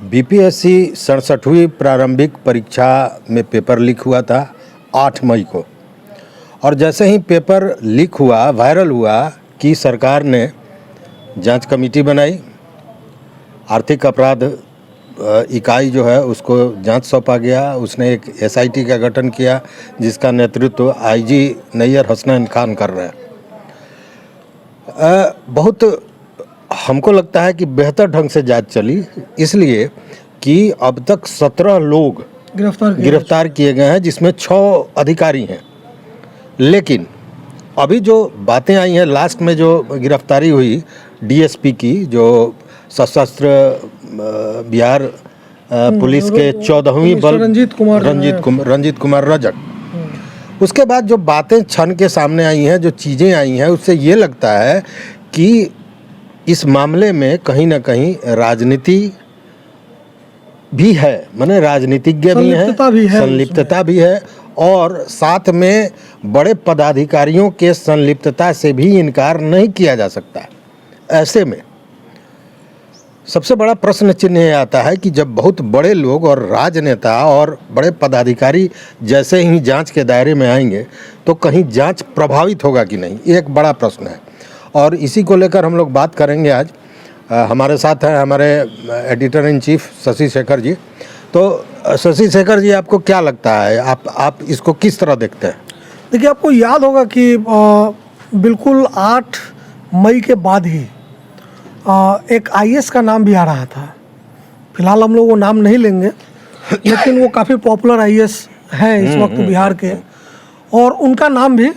BPSC 67वीं प्रारंभिक परीक्षा में पेपर लीक हुआ था 8 मई को। और जैसे ही पेपर लीक हुआ, वायरल हुआ कि सरकार ने जांच कमेटी बनाई, आर्थिक अपराध इकाई जो है उसको जांच सौंपा गया। उसने एक एसआईटी का गठन किया जिसका नेतृत्व आईजी नैयर हसनैन खान कर रहे हैं। बहुत हमको लगता है कि बेहतर ढंग से जांच चली, इसलिए कि अब तक 17 लोग गिरफ्तार किए गए हैं, जिसमें 6 अधिकारी हैं। लेकिन अभी जो बातें आई हैं, लास्ट में जो गिरफ्तारी हुई डीएसपी की, जो सशस्त्र बिहार पुलिस के 14वीं बल रंजीत कुमार रजक, उसके बाद जो बातें छन के सामने आई हैं, जो चीज़ें आई हैं, उससे ये लगता है कि इस मामले में कहीं ना कहीं राजनीति भी है, माने राजनीतिज्ञ भी हैं, संलिप्तता भी है, और साथ में बड़े पदाधिकारियों के संलिप्तता से भी इनकार नहीं किया जा सकता। ऐसे में सबसे बड़ा प्रश्न चिन्ह ये आता है कि जब बहुत बड़े लोग और राजनेता और बड़े पदाधिकारी जैसे ही जांच के दायरे में आएंगे तो कहीं जांच प्रभावित होगा कि नहीं, ये एक बड़ा प्रश्न है। और इसी को लेकर हम लोग बात करेंगे आज। हमारे साथ हैं हमारे editor in chief Shashi Shekhar ji. तो शशि शेखर जी, आपको क्या लगता है, आप इसको किस तरह देखते हैं? देखिए, आपको याद होगा कि बिल्कुल 8 मई के बाद ही एक आईएएस का नाम भी आ रहा था। फिलहाल हम लोग वो नाम नहीं लेंगे, लेकिन वो काफ़ी पॉपुलर आईएएस हैं इस वक्त बिहार के, और उनका नाम भी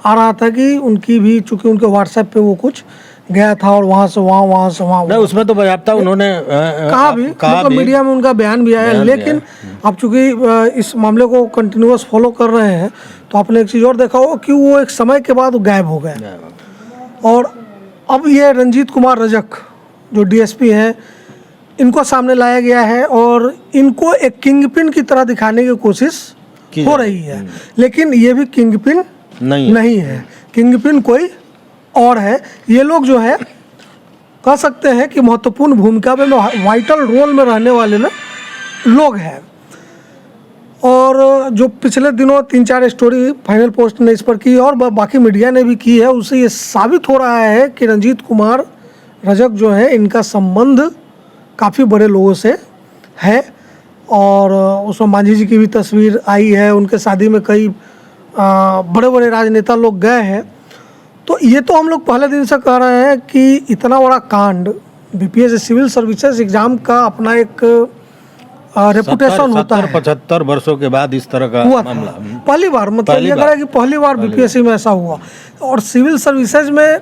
आ रहा था कि उनकी भी, चूँकि उनके व्हाट्सएप पे वो कुछ गया था और वहाँ से वहाँ नहीं, उसमें तो बाकायदा उन्होंने कहा भी मीडिया में उनका बयान भी आया। लेकिन अब चूँकि इस मामले को कंटिन्यूअस फॉलो कर रहे हैं, तो आपने एक चीज़ और देखा होगा कि वो एक समय के बाद गायब हो गए। और अब ये रंजीत कुमार रजक जो डीएसपी हैं, इनको सामने लाया गया है और इनको एक किंगपिन की तरह दिखाने की कोशिश हो रही है। लेकिन ये भी किंगपिन नहीं है। किंगपिन कोई और है। ये लोग जो है, कह सकते हैं कि महत्वपूर्ण भूमिका में, वाइटल रोल में रहने वाले ना लोग हैं। और जो पिछले दिनों 3-4 स्टोरी फाइनल पोस्ट ने इस पर की और बाकी मीडिया ने भी की है, उससे ये साबित हो रहा है कि रंजीत कुमार रजक जो है, इनका संबंध काफ़ी बड़े लोगों से है। और उसमें मांझी जी की भी तस्वीर आई है, उनके शादी में कई बड़े बड़े राजनेता लोग गए हैं। तो ये तो हम लोग पहले दिन से कह रहे हैं कि इतना बड़ा कांड, बीपीएससी सिविल सर्विसेज एग्जाम का अपना एक रेपुटेशन होता है। 75 वर्षों के बाद इस तरह का मामला पहली बार, मतलब ये कह रहा है कि पहली बार बीपीएससी में ऐसा हुआ। और सिविल सर्विसेज में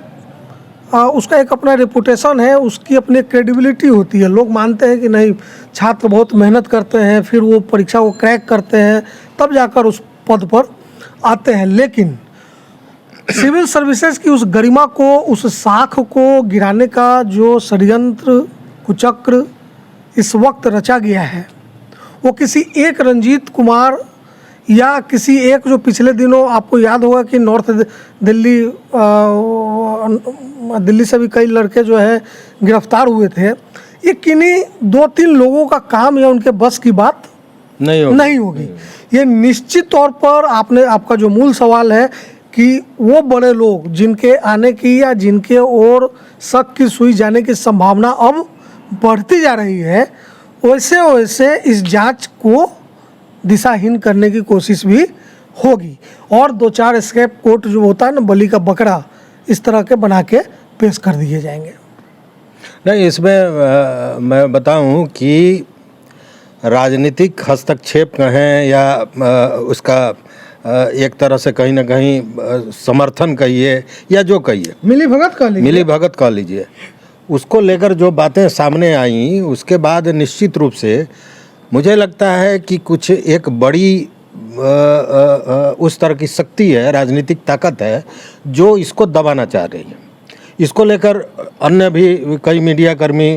उसका एक अपना रेपुटेशन है, उसकी अपनी क्रेडिबिलिटी होती है। लोग मानते हैं कि नहीं, छात्र बहुत मेहनत करते हैं, फिर वो परीक्षा को क्रैक करते हैं, तब जाकर उस पद पर आते हैं। लेकिन सिविल सर्विसेज की उस गरिमा को, उस साख को गिराने का जो षड्यंत्र कुचक्र इस वक्त रचा गया है, वो किसी एक रंजीत कुमार या किसी एक, जो पिछले दिनों आपको याद होगा कि नॉर्थ दिल्ली से भी कई लड़के जो है गिरफ्तार हुए थे। ये किन्हीं 2-3 लोगों का काम या उनके बस की बात नहीं होगी। ये निश्चित तौर पर आपका जो मूल सवाल है कि वो बड़े लोग जिनके आने की या जिनके ओर शक की सुई जाने की संभावना अब बढ़ती जा रही है, वैसे वैसे इस जांच को दिशाहीन करने की कोशिश भी होगी। और 2-4 स्केप कोट जो होता है ना, बलि का बकरा, इस तरह के बना के पेश कर दिए जाएंगे। नहीं, इसमें मैं बताऊं कि राजनीतिक हस्तक्षेप कहें या उसका एक तरह से कहीं ना कहीं समर्थन कहिए या जो कहिए, मिली भगत कह लीजिए, उसको लेकर जो बातें सामने आई, उसके बाद निश्चित रूप से मुझे लगता है कि कुछ एक बड़ी उस तरह की शक्ति है, राजनीतिक ताकत है, जो इसको दबाना चाह रही है। इसको लेकर अन्य भी कई मीडिया कर्मी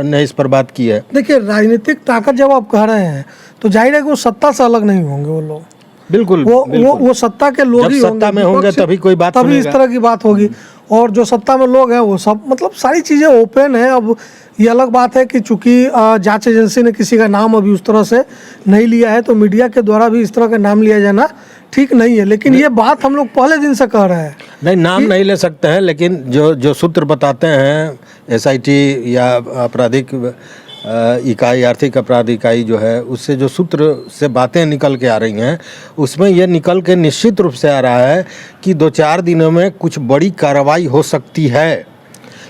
ने इस पर बात की है। देखिए, राजनीतिक ताकत जब आप कह रहे हैं तो जाहिर है कि वो सत्ता से अलग नहीं होंगे वो लोग। बिल्कुल, वो सत्ता के लोग ही सत्ता में होंगे तभी कोई बात, तभी इस तरह की बात होगी। और जो सत्ता में लोग हैं वो सब, मतलब सारी चीज़ें ओपन है। अब ये अलग बात है कि चूंकि जांच एजेंसी ने किसी का नाम अभी उस तरह से नहीं लिया है, तो मीडिया के द्वारा भी इस तरह का नाम लिया जाना ठीक नहीं है। लेकिन ये बात हम लोग पहले दिन से कह रहे हैं। नहीं, नाम नहीं ले सकते हैं, लेकिन जो सूत्र बताते हैं एसआईटी या आपराधिक इकाई, आर्थिक अपराध इकाई जो है, उससे जो सूत्र से बातें निकल के आ रही हैं, उसमें यह निकल के निश्चित रूप से आ रहा है कि 2-4 दिनों में कुछ बड़ी कार्रवाई हो सकती है।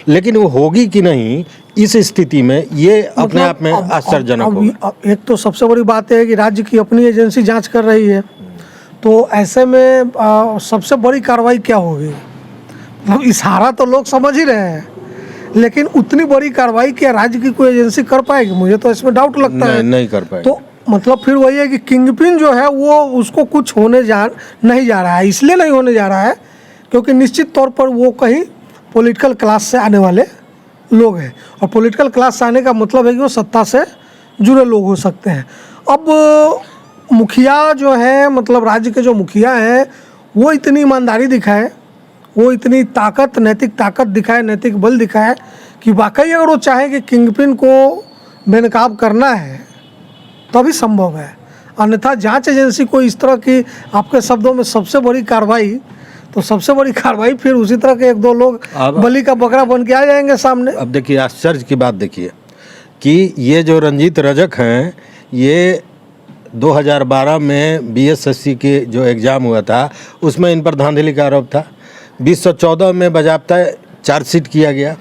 लेकिन वो होगी कि नहीं, इस स्थिति में ये अपने आप में आश्चर्यजनक होगा। एक तो सबसे बड़ी बात है कि राज्य की अपनी एजेंसी जांच कर रही है, तो ऐसे में सबसे बड़ी कार्रवाई क्या होगी? मतलब इशारा तो लोग समझ ही रहे हैं, लेकिन उतनी बड़ी कार्रवाई क्या राज्य की कोई एजेंसी कर पाएगी? मुझे तो इसमें डाउट लगता है। नहीं कर पाएगी। तो मतलब फिर वही है कि किंगपिन जो है वो उसको कुछ होने नहीं जा रहा है। इसलिए नहीं होने जा रहा है क्योंकि निश्चित तौर पर वो कहीं पॉलिटिकल क्लास से आने वाले लोग हैं, और पॉलिटिकल क्लास से आने का मतलब है कि वो सत्ता से जुड़े लोग हो सकते हैं। अब मुखिया जो है, मतलब राज्य के जो मुखिया हैं, वो इतनी ईमानदारी दिखाए, वो इतनी ताकत, नैतिक ताकत दिखाए, नैतिक बल दिखाए कि वाकई अगर वो चाहे कि किंगपिन को बेनकाब करना है तभी संभव है। अन्यथा जांच एजेंसी को इस तरह की, आपके शब्दों में सबसे बड़ी कार्रवाई, तो सबसे बड़ी कार्रवाई फिर उसी तरह के 1-2 लोग बलि का बकरा बन के आ जाएंगे सामने। अब देखिए, आश्चर्य की बात देखिए कि ये जो रंजीत रजक हैं, ये 2012 में बीएसएससी के जो एग्ज़ाम हुआ था उसमें इन पर धांधली का आरोप था। 2014 में बाज़ाब्ता चार्जशीट किया गया।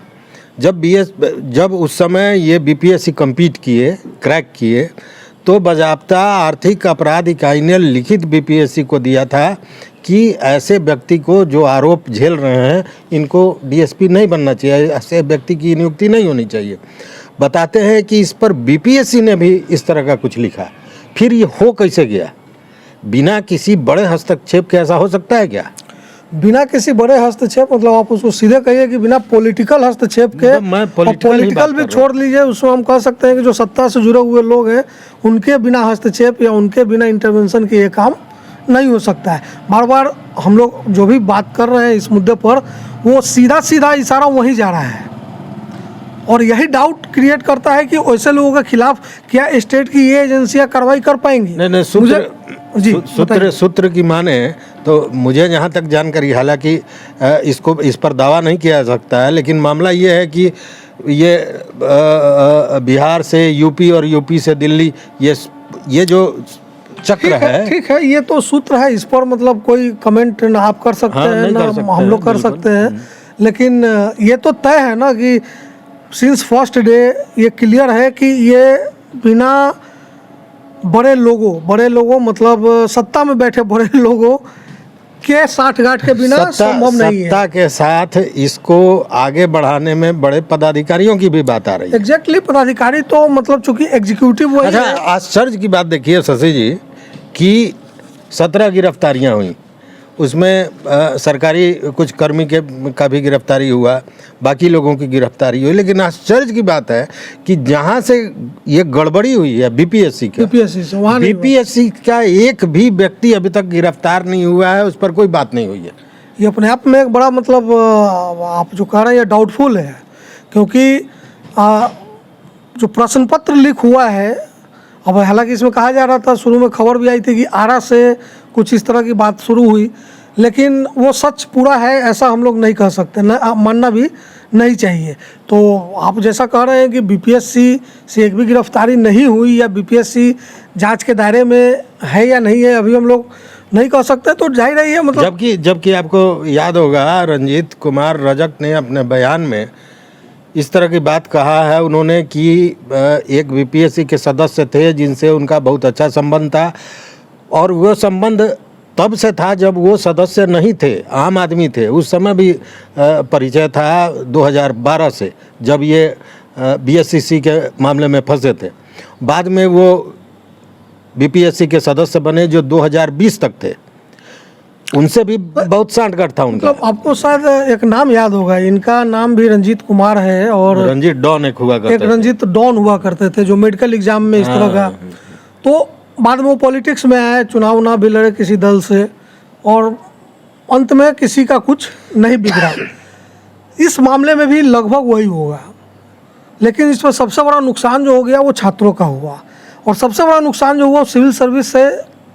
जब उस समय ये बीपीएससी कम्पीट किए, क्रैक किए, तो बाज़ाब्ता आर्थिक अपराध इकाई ने लिखित बीपीएससी को दिया था कि ऐसे व्यक्ति को जो आरोप झेल रहे हैं, इनको डीएसपी नहीं बनना चाहिए, ऐसे व्यक्ति की नियुक्ति नहीं होनी चाहिए। बताते हैं कि इस पर बीपीएससी ने भी इस तरह का कुछ लिखा। फिर ये हो कैसे गया? बिना किसी बड़े हस्तक्षेप के ऐसा हो सकता है क्या? बिना किसी बड़े हस्तक्षेप, मतलब आप उसको सीधे कहिए कि बिना पॉलिटिकल हस्तक्षेप के। मैं पॉलिटिकल भी छोड़ लीजिए, उसमें हम कह सकते हैं कि जो सत्ता से जुड़े हुए लोग हैं, उनके बिना हस्तक्षेप या उनके बिना इंटरवेंशन के ये काम नहीं हो सकता है। बार बार हम लोग जो भी बात कर रहे हैं इस मुद्दे पर, वो सीधा सीधा इशारा वहीं जा रहा है, और यही डाउट क्रिएट करता है कि ऐसे लोगों के खिलाफ क्या स्टेट की ये एजेंसियां कार्रवाई कर पाएंगी? नहीं, सूत्र की माने तो मुझे जहाँ तक जानकारी, हालांकि इस पर दावा नहीं किया जा सकता है, लेकिन मामला ये है कि ये बिहार से यूपी और यूपी से दिल्ली, ये जो चक्र है, ठीक है, ये तो सूत्र है, इस पर मतलब कोई कमेंट ना आप कर सकते हैं ना हम लोग कर सकते हैं। लेकिन ये तो तय है ना कि सिंस फर्स्ट डे ये क्लियर है कि ये बिना बड़े लोगों मतलब सत्ता में बैठे बड़े लोगों के साठगांठ के बिना संभव नहीं है। सत्ता के साथ इसको आगे बढ़ाने में बड़े पदाधिकारियों की भी बात आ रही है। एग्जैक्टली, पदाधिकारी तो मतलब चूंकि एग्जीक्यूटिव वही है। आश्चर्य की बात देखिए शशि जी कि 17 गिरफ्तारियां हुई, उसमें सरकारी कुछ कर्मी का भी गिरफ्तारी हुआ, बाकी लोगों की गिरफ्तारी हुई। लेकिन आश्चर्य की बात है कि जहां से ये गड़बड़ी हुई है बीपीएससी का एक भी व्यक्ति अभी तक गिरफ्तार नहीं हुआ है, उस पर कोई बात नहीं हुई है। ये अपने आप में एक बड़ा मतलब आप जो कह रहे हैं ये डाउटफुल है, क्योंकि जो प्रश्न पत्र लीक हुआ है, अब हालांकि इसमें कहा जा रहा था, शुरू में खबर भी आई थी कि आरा से कुछ इस तरह की बात शुरू हुई, लेकिन वो सच पूरा है ऐसा हम लोग नहीं कह सकते, न मानना भी नहीं चाहिए। तो आप जैसा कह रहे हैं कि बीपीएससी से एक भी गिरफ्तारी नहीं हुई या बीपीएससी जांच के दायरे में है या नहीं है, अभी हम लोग नहीं कह सकते, तो जाहिर है ये मतलब। जबकि आपको याद होगा रंजीत कुमार रजक ने अपने बयान में इस तरह की बात कहा है उन्होंने कि एक बीपीएससी के सदस्य थे जिनसे उनका बहुत अच्छा संबंध था, और वो संबंध तब से था जब वो सदस्य नहीं थे, आम आदमी थे। उस समय भी परिचय था 2012 से, जब ये बीएससीसी के मामले में फंसे थे। बाद में वो बीपीएससी के सदस्य बने जो 2020 तक थे, उनसे भी बहुत सांठगांठ था उनका। मतलब आपको शायद एक नाम याद होगा, इनका नाम भी रंजीत कुमार है, और रंजीत डॉन एक रंजीत डॉन हुआ करते थे जो मेडिकल एग्जाम में इस तरह का। तो बाद में वो पॉलिटिक्स में आए, चुनाव भी लड़े किसी दल से, और अंत में किसी का कुछ नहीं बिगड़ा। इस मामले में भी लगभग वही होगा, लेकिन इसमें सबसे बड़ा नुकसान जो हो गया वो छात्रों का हुआ, और सबसे बड़ा नुकसान जो हुआ सिविल सर्विस से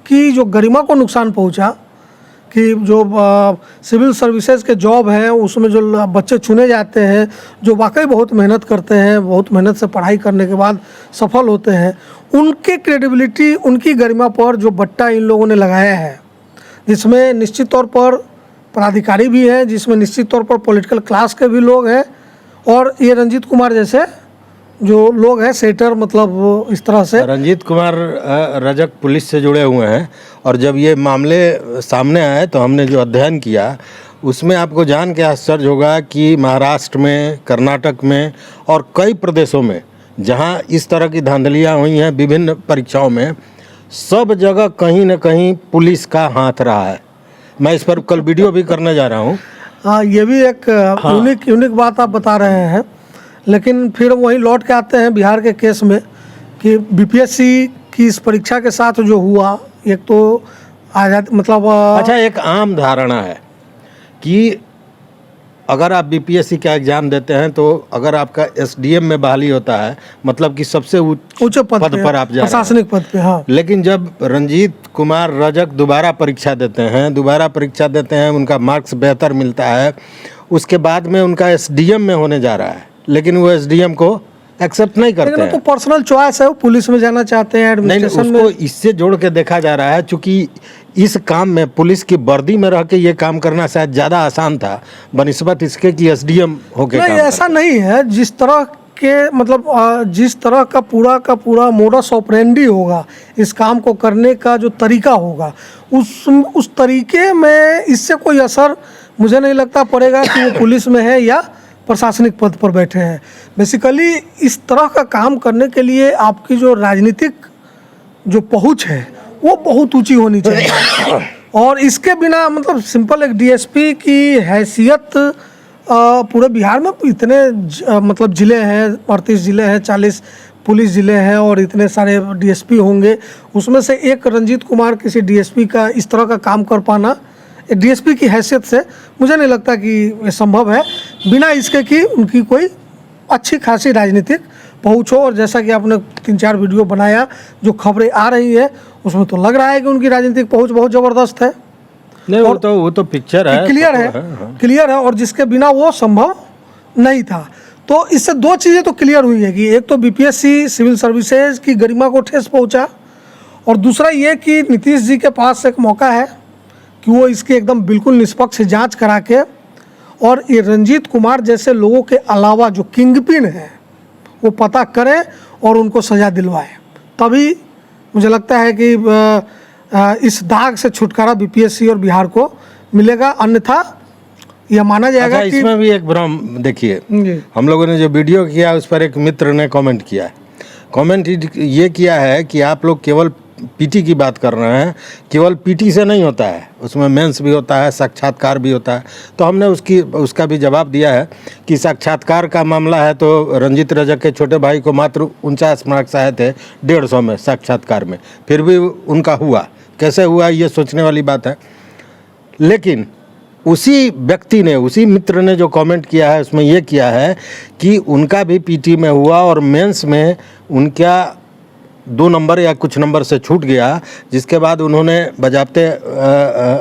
की जो गरिमा को नुकसान पहुंचा, कि जो सिविल सर्विसेज के जॉब हैं उसमें जो बच्चे चुने जाते हैं, जो वाकई बहुत मेहनत करते हैं, बहुत मेहनत से पढ़ाई करने के बाद सफल होते हैं, उनके क्रेडिबिलिटी, उनकी गरिमा पर जो बट्टा इन लोगों ने लगाया है, जिसमें निश्चित तौर पर पदाधिकारी भी हैं, जिसमें निश्चित तौर पर पॉलिटिकल क्लास के भी लोग हैं, और ये रंजीत कुमार जैसे जो लोग हैं सेटर, मतलब इस तरह से। रंजीत कुमार रजक पुलिस से जुड़े हुए हैं, और जब ये मामले सामने आए तो हमने जो अध्ययन किया उसमें आपको जान के आश्चर्य होगा कि महाराष्ट्र में, कर्नाटक में और कई प्रदेशों में जहां इस तरह की धांधलियां हुई हैं विभिन्न परीक्षाओं में, सब जगह कहीं न कहीं पुलिस का हाथ रहा है। मैं इस पर कल वीडियो भी करने जा रहा हूँ। हाँ, ये भी एक यूनिक बात आप बता रहे हैं, लेकिन फिर वहीं लौट के आते हैं बिहार के केस में कि बीपीएससी की इस परीक्षा के साथ जो हुआ, एक तो आजाद मतलब अच्छा, एक आम धारणा है कि अगर आप बीपीएससी का एग्जाम देते हैं तो अगर आपका एसडीएम में बहाली होता है, मतलब कि सबसे ऊंचे पद पर आप जा रहे हैं, प्रशासनिक पद पे। हाँ, लेकिन जब रंजीत कुमार रजक दोबारा परीक्षा देते हैं, उनका मार्क्स बेहतर मिलता है, उसके बाद में उनका एसडीएम में होने जा रहा है, लेकिन वो एसडीएम को एक्सेप्ट नहीं करते हैं। तो पर्सनल चॉइस है, वो पुलिस में जाना चाहते हैं, एडमिनिस्ट्रेशन में। उसको इससे जोड़ के देखा जा रहा है, चूंकि इस काम में पुलिस की वर्दी में रह के ये काम करना शायद ज़्यादा आसान था बनिस्बत इसके कि एसडीएम होके नहीं, ऐसा नहीं है। जिस तरह के मतलब जिस तरह का पूरा मोडस ऑपरेंडी होगा, इस काम को करने का जो तरीका होगा, उस तरीके में इससे कोई असर मुझे नहीं लगता पड़ेगा कि वो पुलिस में है या प्रशासनिक पद पर बैठे हैं। बेसिकली इस तरह का काम करने के लिए आपकी जो राजनीतिक जो पहुंच है वो बहुत ऊंची होनी चाहिए, और इसके बिना मतलब सिंपल एक डीएसपी की हैसियत पूरे बिहार में इतने मतलब ज़िले हैं, 38 ज़िले हैं, 40 पुलिस ज़िले हैं, और इतने सारे डीएसपी होंगे, उसमें से एक रंजीत कुमार किसी डीएसपी का इस तरह का काम कर पाना डीएसपी की हैसियत से मुझे नहीं लगता कि ये संभव है, बिना इसके कि उनकी कोई अच्छी खासी राजनीतिक पहुँच हो। और जैसा कि आपने 3-4 वीडियो बनाया, जो खबरें आ रही है उसमें तो लग रहा है कि उनकी राजनीतिक पहुँच बहुत ज़बरदस्त है। नहीं, वो तो पिक्चर है, क्लियर है, और जिसके बिना वो संभव नहीं था। तो इससे दो चीज़ें तो क्लियर हुई है कि एक तो बीपीएससी सिविल सर्विसेज की गरिमा को ठेस पहुँचा, और दूसरा ये कि नीतीश जी के पास एक मौका है कि वो इसकी एकदम बिल्कुल निष्पक्ष जांच करा के, और ये रंजीत कुमार जैसे लोगों के अलावा जो किंगपिन हैं वो पता करें और उनको सज़ा दिलवाएं, तभी मुझे लगता है कि इस दाग से छुटकारा बीपीएससी और बिहार को मिलेगा। अन्यथा यह माना जाएगा कि इसमें भी एक भ्रम देखिए, हम लोगों ने जो वीडियो किया उस पर एक मित्र ने कमेंट किया है। कमेंट ये किया है कि आप लोग केवल पीटी की बात कर रहे हैं, केवल पीटी से नहीं होता है, उसमें मेंस भी होता है, साक्षात्कार भी होता है। तो हमने उसका भी जवाब दिया है कि साक्षात्कार का मामला है तो रंजीत रजक के छोटे भाई को मात्र 49 मार्क्स आए थे 150 में साक्षात्कार में, फिर भी उनका हुआ। कैसे हुआ ये सोचने वाली बात है। लेकिन उसी व्यक्ति ने, उसी मित्र ने जो कमेंट किया है उसमें यह किया है कि उनका भी पीटी में हुआ और मेंस में उनका 2 नंबर या कुछ नंबर से छूट गया, जिसके बाद उन्होंने बजाबते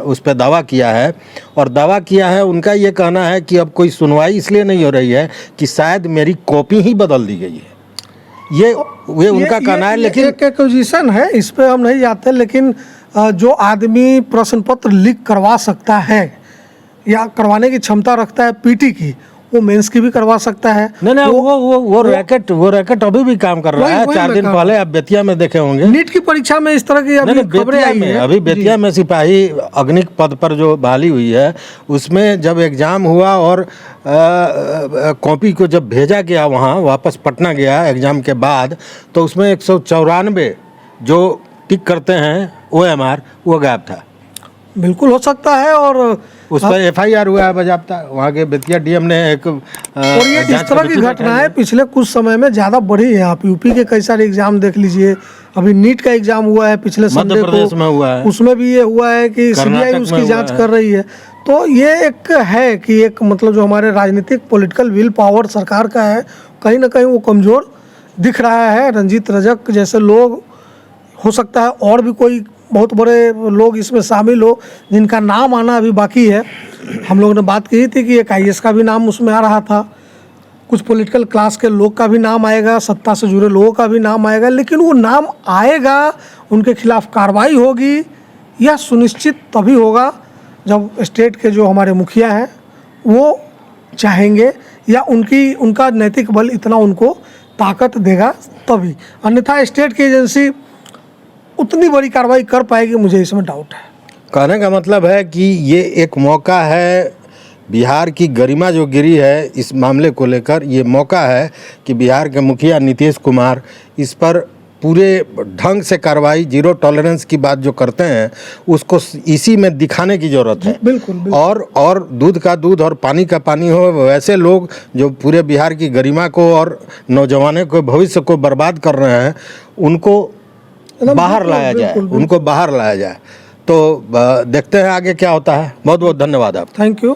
उस पर दावा किया है। और दावा किया है, उनका ये कहना है कि अब कोई सुनवाई इसलिए नहीं हो रही है कि शायद मेरी कॉपी ही बदल दी गई है। ये उनका कहना है। लेकिन एक एक्विजिशन है, इस पर हम नहीं जाते, लेकिन जो आदमी प्रश्न पत्र लीक करवा सकता है या करवाने की क्षमता रखता है पीटी की, वो मेंस की भी करवा सकता है। नहीं, वो रैकेट अभी भी काम कर रहा है। 4 दिन पहले आप बेतिया में देखे होंगे, नीट की परीक्षा में इस तरह की अभी खबरें आई हैं। अभी बेतिया में सिपाही अग्निक पद पर जो बहाली हुई है, उसमें जब एग्जाम हुआ और कॉपी को जब भेजा गया वहाँ वापस पटना गया एग्जाम के बाद, तो उसमें 194 जो टिक करते हैं OMR वो गायब था। बिल्कुल हो सकता है, और उस पर FIR हुआ है बजाबता। वहाँ के बेतिया डीएम ने एक और ये इस तरह की घटनाएं पिछले कुछ समय में ज़्यादा बढ़ी है। आप यूपी के कई सारे एग्जाम देख लीजिए, अभी नीट का एग्जाम हुआ है पिछले संडे को, में हुआ है, उसमें भी ये हुआ है कि CBI उसकी जांच कर रही है। तो ये एक है कि एक मतलब जो हमारे राजनीतिक पॉलिटिकल विल पावर सरकार का है, कहीं ना कहीं वो कमज़ोर दिख रहा है। रंजीत रजक जैसे लोग, हो सकता है और भी कोई बहुत बड़े लोग इसमें शामिल हो जिनका नाम आना अभी बाकी है। हम लोगों ने बात की थी कि एक IAS का भी नाम उसमें आ रहा था, कुछ पॉलिटिकल क्लास के लोग का भी नाम आएगा, सत्ता से जुड़े लोगों का भी नाम आएगा, लेकिन वो नाम आएगा, उनके खिलाफ कार्रवाई होगी, यह सुनिश्चित तभी होगा जब स्टेट के जो हमारे मुखिया हैं वो चाहेंगे या उनका नैतिक बल इतना उनको ताकत देगा तभी, अन्यथा स्टेट की एजेंसी उतनी बड़ी कार्रवाई कर पाएगी, मुझे इसमें डाउट है। कहने का मतलब है कि ये एक मौका है, बिहार की गरिमा जो गिरी है इस मामले को लेकर, ये मौका है कि बिहार के मुखिया नीतीश कुमार इस पर पूरे ढंग से कार्रवाई, जीरो टॉलरेंस की बात जो करते हैं उसको इसी में दिखाने की ज़रूरत है। बिल्कुल। और दूध का दूध और पानी का पानी हो, वैसे लोग जो पूरे बिहार की गरिमा को और नौजवानों के भविष्य को बर्बाद कर रहे हैं उनको बाहर लाया जाए, उनको बाहर लाया जाए। तो देखते हैं आगे क्या होता है। बहुत बहुत धन्यवाद आप। Thank you.